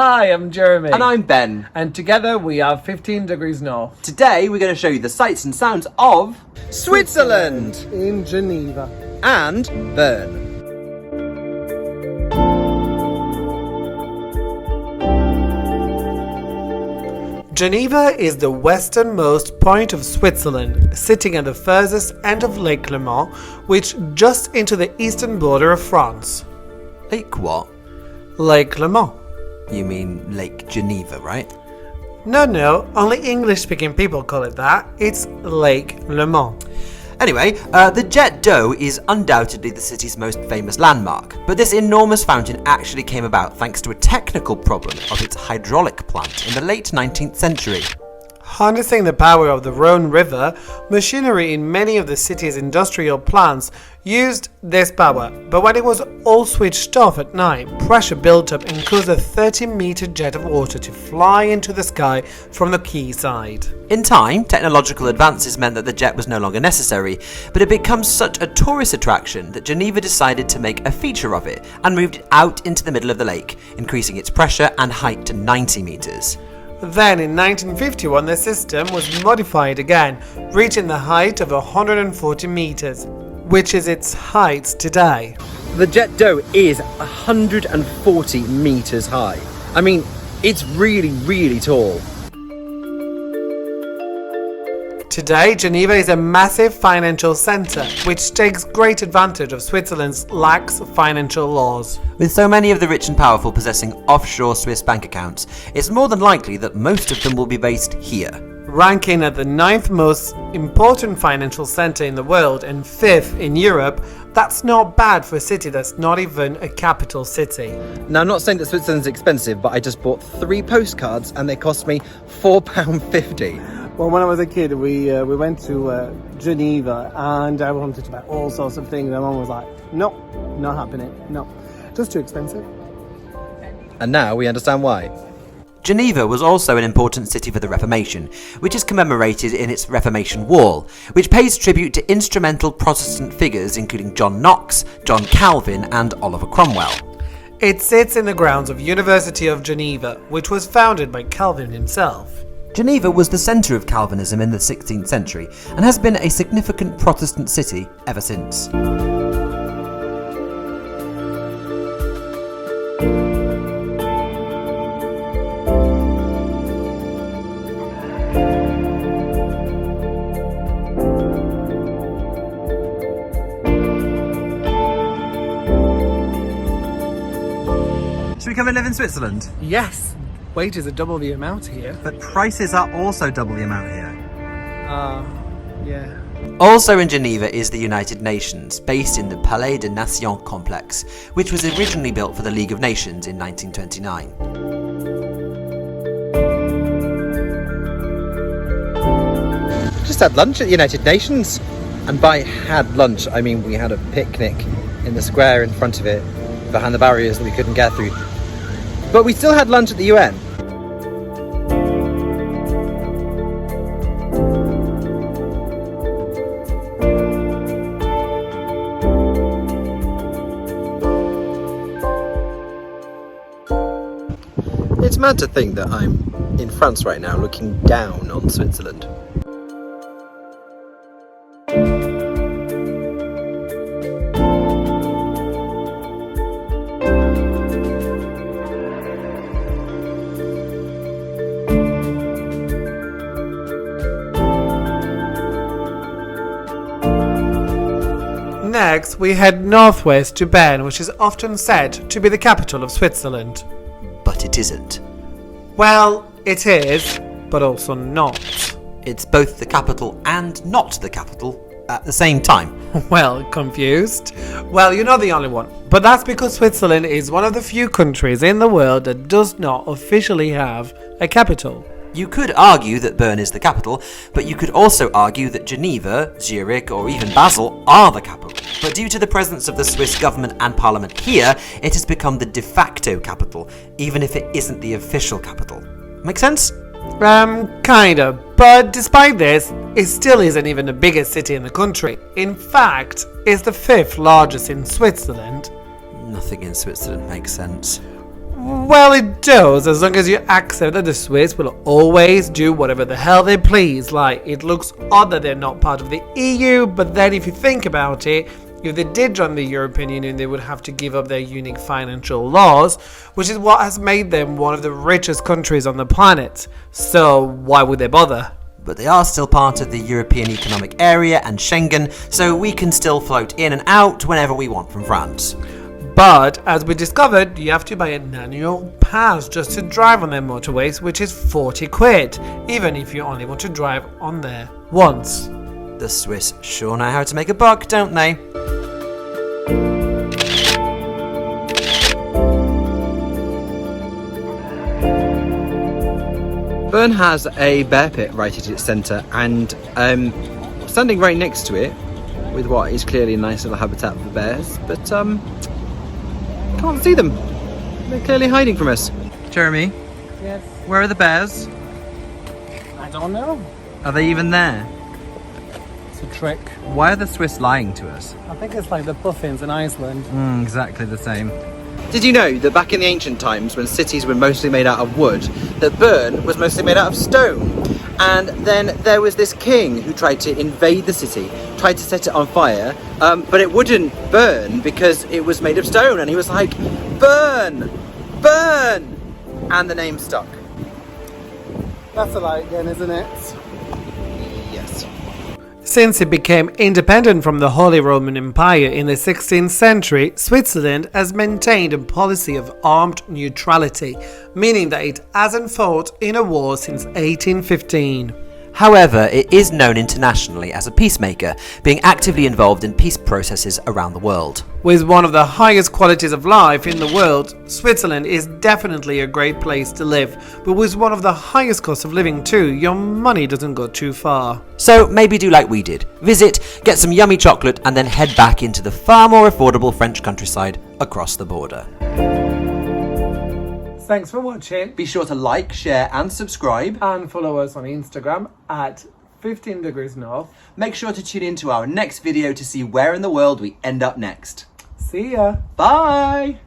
Hi, I'm Jérémy. And I'm Ben. And together we are 15 Degrees North. Today we're going to show you the sights and sounds of Switzerland In Geneva. and Bern. Geneva is the westernmost point of Switzerland, sitting at the furthest end of Lake Leman, which just into the eastern border of France. Lake what? Lake Leman. You mean Lake Geneva, right? No, only English-speaking people call it that. It's Lake Leman. Anyway, the Jet d'Eau is undoubtedly the city's most famous landmark, but this enormous fountain actually came about thanks to a technical problem of its hydraulic plant in the late 19th century. Harnessing the power of the Rhone River, machinery in many of the city's industrial plants used this power, but when it was all switched off at night, pressure built up and caused a 30-meter jet of water to fly into the sky from the quayside. In time, technological advances meant that the jet was no longer necessary, but it becomes such a tourist attraction that Geneva decided to make a feature of it and moved it out into the middle of the lake, increasing its pressure and height to 90 meters. Then in 1951 the system was modified again, reaching the height of 140 meters, which is its height today. The Jet d'Eau is 140 meters high. I mean, it's really, really tall. Today, Geneva is a massive financial centre, which takes great advantage of Switzerland's lax financial laws. With so many of the rich and powerful possessing offshore Swiss bank accounts, it's more than likely that most of them will be based here. Ranking at the 9th most important financial centre in the world and 5th in Europe, that's not bad for a city that's not even a capital city. Now, I'm not saying that Switzerland's expensive, but I just bought 3 postcards and they cost me £4.50. Well, when I was a kid, we went to Geneva and I wanted to buy all sorts of things. My mum was like, no, not happening, no, just too expensive. And now we understand why. Geneva was also an important city for the Reformation, which is commemorated in its Reformation Wall, which pays tribute to instrumental Protestant figures including John Knox, John Calvin and Oliver Cromwell. It sits in the grounds of University of Geneva, which was founded by Calvin himself. Geneva was the centre of Calvinism in the 16th century and has been a significant Protestant city ever since. Should we come and live in Switzerland? Yes, wages are double the amount here. But prices are also double the amount here. Yeah. Also in Geneva is the United Nations, based in the Palais de Nation complex, which was originally built for the League of Nations in 1929. Just had lunch at the United Nations. And by had lunch, I mean we had a picnic in the square in front of it, behind the barriers that we couldn't get through. But we still had lunch at the UN. It's mad to think that I'm in France right now looking down on Switzerland. Next, we head northwest to Bern, which is often said to be the capital of Switzerland. But it isn't. Well, it is, but also not. It's both the capital and not the capital at the same time. Well, confused? Well, you're not the only one. But that's because Switzerland is one of the few countries in the world that does not officially have a capital. You could argue that Bern is the capital, but you could also argue that Geneva, Zurich or even Basel are the capital. But due to the presence of the Swiss government and parliament here, it has become the de facto capital, even if it isn't the official capital. Make sense? Kinda. But despite this, it still isn't even the biggest city in the country. In fact, it's the 5th largest in Switzerland. Nothing in Switzerland makes sense. Well, it does, as long as you accept that the Swiss will always do whatever the hell they please. Like, it looks odd that they're not part of the EU, but then if you think about it, if they did join the European Union, they would have to give up their unique financial laws, which is what has made them one of the richest countries on the planet. So why would they bother? But they are still part of the European Economic Area and Schengen, so we can still float in and out whenever we want from France. But, as we discovered, you have to buy an annual pass just to drive on their motorways, which is 40 quid, even if you only want to drive on there once. The Swiss sure know how to make a buck, don't they? Bern has a bear pit right at its centre, and standing right next to it, with what is clearly a nice little habitat for bears, but can't see them. They're clearly hiding from us. Jérémy, Yes. where are the bears? I don't know. Are they even there? It's a trick. Why are the Swiss lying to us? I think it's like the puffins in Iceland. Exactly the same. Did you know that back in the ancient times, when cities were mostly made out of wood, that Bern was mostly made out of stone? And then there was this king who tried to invade the city, tried to set it on fire, but it wouldn't burn because it was made of stone. And he was like, "Burn! Burn!" And the name stuck. That's a lie again, isn't it? Yes. Since it became independent from the Holy Roman Empire in the 16th century, Switzerland has maintained a policy of armed neutrality, meaning that it hasn't fought in a war since 1815. However, it is known internationally as a peacemaker, being actively involved in peace processes around the world. With one of the highest qualities of life in the world, Switzerland is definitely a great place to live, but with one of the highest costs of living too, your money doesn't go too far. So maybe do like we did. Visit, get some yummy chocolate, and then head back into the far more affordable French countryside across the border. Thanks for watching, Be sure to like, share, and subscribe. and follow us on Instagram at 15 degrees north. Make sure to tune in to our next video to see where in the world we end up next. See ya! Bye!